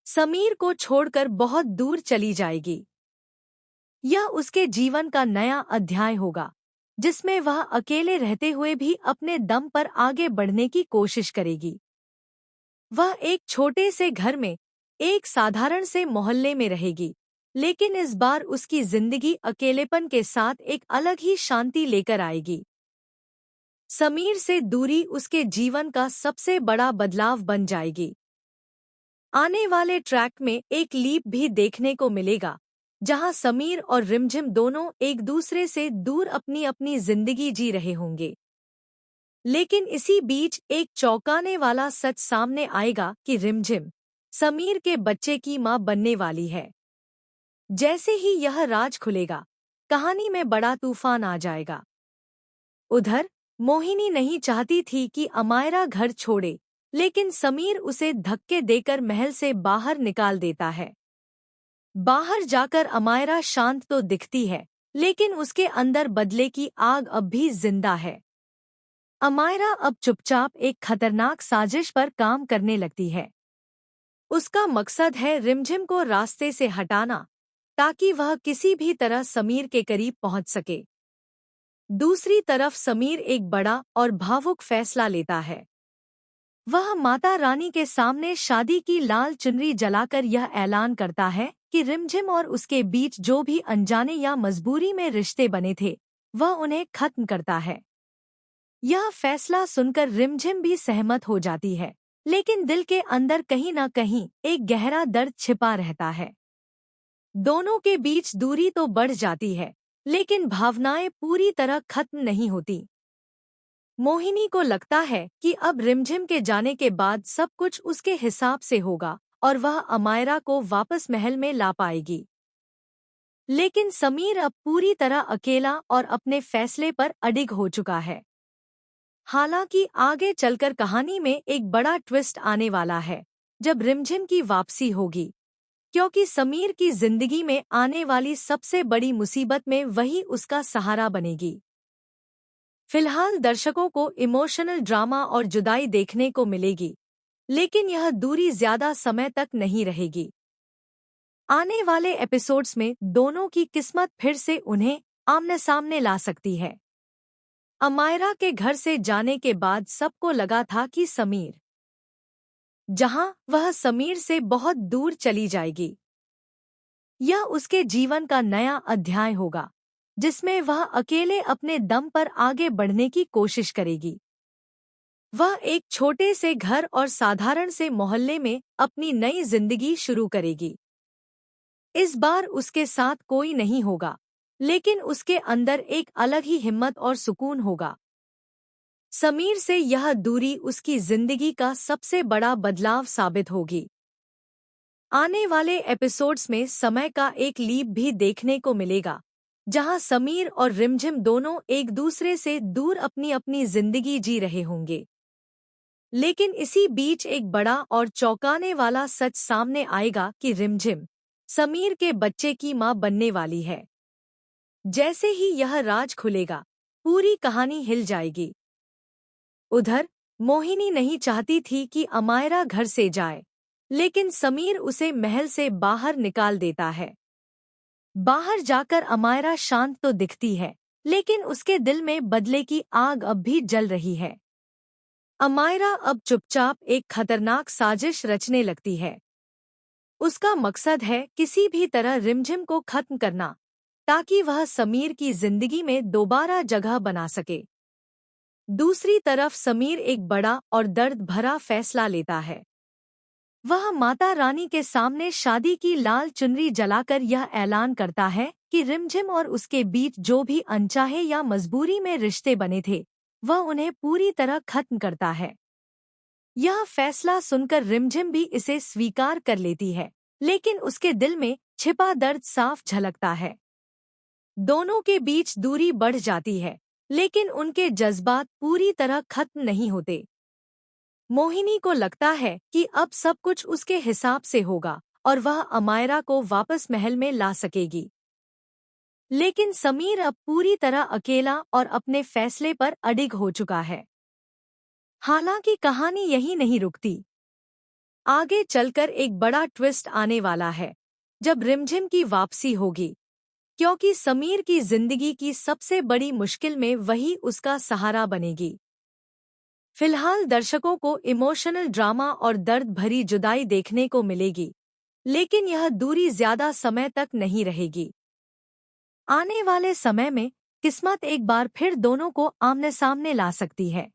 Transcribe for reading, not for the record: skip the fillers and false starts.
समीर को छोड़कर बहुत दूर चली जाएगी। यह उसके जीवन का नया अध्याय होगा, जिसमें वह अकेले रहते हुए भी अपने दम पर आगे बढ़ने की कोशिश करेगी। वह एक छोटे से घर में, एक साधारण से मोहल्ले में रहेगी, लेकिन इस बार उसकी जिंदगी अकेलेपन के साथ एक अलग ही शांति लेकर आएगी। समीर से दूरी उसके जीवन का सबसे बड़ा बदलाव बन जाएगी। आने वाले ट्रैक में एक लीप भी देखने को मिलेगा, जहां समीर और रिमझिम दोनों एक दूसरे से दूर अपनी अपनी जिंदगी जी रहे होंगे। लेकिन इसी बीच एक चौंकाने वाला सच सामने आएगा कि रिमझिम समीर के बच्चे की मां बनने वाली है। जैसे ही यह राज खुलेगा, कहानी में बड़ा तूफान आ जाएगा। उधर मोहिनी नहीं चाहती थी कि अमायरा घर छोड़े, लेकिन समीर उसे धक्के देकर महल से बाहर निकाल देता है। बाहर जाकर अमायरा शांत तो दिखती है, लेकिन उसके अंदर बदले की आग अब भी जिंदा है। अमायरा अब चुपचाप एक खतरनाक साजिश पर काम करने लगती है। उसका मकसद है रिमझिम को रास्ते से हटाना, ताकि वह किसी भी तरह समीर के करीब पहुंच सके। दूसरी तरफ समीर एक बड़ा और भावुक फैसला लेता है। वह माता रानी के सामने शादी की लाल चुनरी जलाकर यह ऐलान करता है कि रिमझिम और उसके बीच जो भी अनजाने या मजबूरी में रिश्ते बने थे, वह उन्हें खत्म करता है। यह फैसला सुनकर रिमझिम भी सहमत हो जाती है, लेकिन दिल के अंदर कहीं न कहीं एक गहरा दर्द छिपा रहता है। दोनों के बीच दूरी तो बढ़ जाती है, लेकिन भावनाएं पूरी तरह खत्म नहीं होती। मोहिनी को लगता है कि अब रिमझिम के जाने के बाद सब कुछ उसके हिसाब से होगा और वह अमायरा को वापस महल में ला पाएगी। लेकिन समीर अब पूरी तरह अकेला और अपने फैसले पर अडिग हो चुका है। हालांकि आगे चलकर कहानी में एक बड़ा ट्विस्ट आने वाला है, जब रिमझिम की वापसी होगी, क्योंकि समीर की जिंदगी में आने वाली सबसे बड़ी मुसीबत में वही उसका सहारा बनेगी। फिलहाल दर्शकों को इमोशनल ड्रामा और जुदाई देखने को मिलेगी, लेकिन यह दूरी ज्यादा समय तक नहीं रहेगी। आने वाले एपिसोड्स में दोनों की किस्मत फिर से उन्हें आमने सामने ला सकती है। अमायरा के घर से जाने के बाद सबको लगा था कि वह समीर से बहुत दूर चली जाएगी। यह उसके जीवन का नया अध्याय होगा, जिसमें वह अकेले अपने दम पर आगे बढ़ने की कोशिश करेगी। वह एक छोटे से घर और साधारण से मोहल्ले में अपनी नई जिंदगी शुरू करेगी। इस बार उसके साथ कोई नहीं होगा, लेकिन उसके अंदर एक अलग ही हिम्मत और सुकून होगा। समीर से यह दूरी उसकी जिंदगी का सबसे बड़ा बदलाव साबित होगी। आने वाले एपिसोड्स में समय का एक लीप भी देखने को मिलेगा, जहां समीर और रिमझिम दोनों एक दूसरे से दूर अपनी अपनी जिंदगी जी रहे होंगे। लेकिन इसी बीच एक बड़ा और चौंकाने वाला सच सामने आएगा कि रिमझिम समीर के बच्चे की मां बनने वाली है। जैसे ही यह राज खुलेगा, पूरी कहानी हिल जाएगी। उधर मोहिनी नहीं चाहती थी कि अमायरा घर से जाए, लेकिन समीर उसे महल से बाहर निकाल देता है। बाहर जाकर अमायरा शांत तो दिखती है, लेकिन उसके दिल में बदले की आग अब भी जल रही है। अमायरा अब चुपचाप एक खतरनाक साजिश रचने लगती है। उसका मकसद है किसी भी तरह रिमझिम को खत्म करना, ताकि वह समीर की जिंदगी में दोबारा जगह बना सके। दूसरी तरफ समीर एक बड़ा और दर्द भरा फैसला लेता है। वह माता रानी के सामने शादी की लाल चुनरी जलाकर यह ऐलान करता है कि रिमझिम और उसके बीच जो भी अनचाहे या मजबूरी में रिश्ते बने थे, वह उन्हें पूरी तरह खत्म करता है। यह फैसला सुनकर रिमझिम भी इसे स्वीकार कर लेती है, लेकिन उसके दिल में छिपा दर्द साफ झलकता है। दोनों के बीच दूरी बढ़ जाती है, लेकिन उनके जज्बात पूरी तरह खत्म नहीं होते। मोहिनी को लगता है कि अब सब कुछ उसके हिसाब से होगा और वह अमायरा को वापस महल में ला सकेगी। लेकिन समीर अब पूरी तरह अकेला और अपने फैसले पर अडिग हो चुका है। हालांकि कहानी यहीं नहीं रुकती। आगे चलकर एक बड़ा ट्विस्ट आने वाला है जब रिमझिम की वापसी होगी, क्योंकि समीर की जिंदगी की सबसे बड़ी मुश्किल में वही उसका सहारा बनेगी। फिलहाल दर्शकों को इमोशनल ड्रामा और दर्द भरी जुदाई देखने को मिलेगी, लेकिन यह दूरी ज्यादा समय तक नहीं रहेगी। आने वाले समय में किस्मत एक बार फिर दोनों को आमने सामने ला सकती है।